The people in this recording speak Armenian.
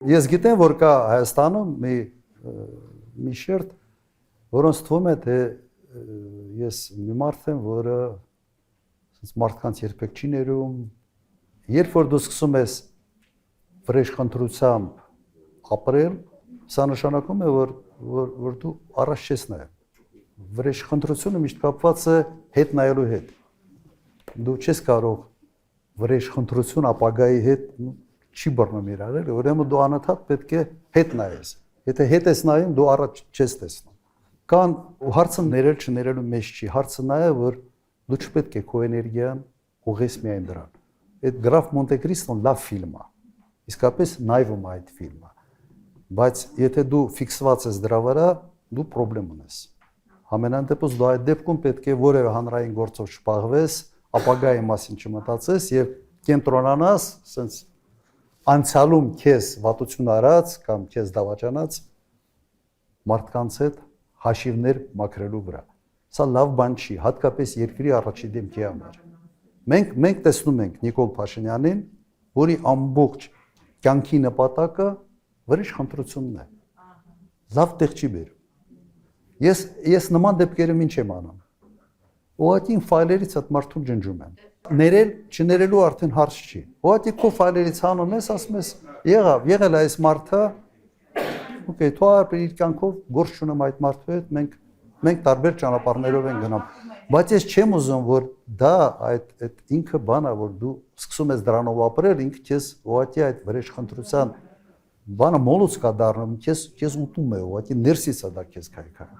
Ես գիտեմ, որ կա Հայաստանում մի շերտ, որոնց թվում է, թե ես մի մարդ եմ, որը մարդկանց երբեք չի ներում, երբ որ դու սկսում ես վրեժխնդրությամբ ապրել, սա նշանակում է, որ դու առաջ չես նայում։ Վրեժխնդրությունը միշտ կապված է հետ նայելու հետ։ Դու չես կարող վրեժխնդրություն ապագայի հետ չի բռնում իրար, ուրեմն դու անընդհատ պետք է հետ նայես։ Եթե հետ ես նայում, դու առաջ չես տեսնում։ Կան հարցը ներել չներելու մեջ չի, հարցը նա է, որ դու չպետք է քո էներգիան ուղղես միայն դրան։ Այդ Գրաֆ Մոնտե Կրիստոն լավ ֆիլմ է։ Իսկապես նայվում է այդ ֆիլմը։ Բայց եթե դու ֆիքսված ես դրա վրա, դու խնդրեմ ունես։ Համենայն դեպս դու այդ դեպքում պետք է որևէ հանրային գործով չպահվես, ապագայի մասին չմտածես եւ կենտրոնանաս, ասենց անցյալում քեզ վատություն արած կամ քեզ դավաճանած մարդկանց հետ հաշիվներ մաքրելու վրա։ Սա լավ բան չի, հատկապես երկրի առաջի դեմքի համար։ Մենք տեսնում ենք Նիկոլ Փաշինյանին, որի ամբողջ կյանքի նպատակը վրեժխնդրությունն է։ Լավ տեղ չի բերում։ Ես նման դեպքերում ինչ եմ անում։ Ուղղակի ֆայլերից այդ մարդուն ջնջում եմ։ Ներել, չներելու արդեն հարց չի։ Ուղղակի քո ֆայլերից հանում ես, ասում ես, եղել է այս մարդը, օքեյ, թող իր կյանքով գործ չունեմ այդ մարդու հետ, մենք տարբեր ճանապարհներով ենք գնում։ Բայց ես չեմ ուզում, որ դա այդ ինքը բան է, որ դու սկսում ես դրանով ապրել, ինքը քեզ ուղղակի այդ վրեժխնդրության բանը մոլուցկա դառնում, քեզ ուտում է, ուղղակի ներսից է դա քեզ քայքայում։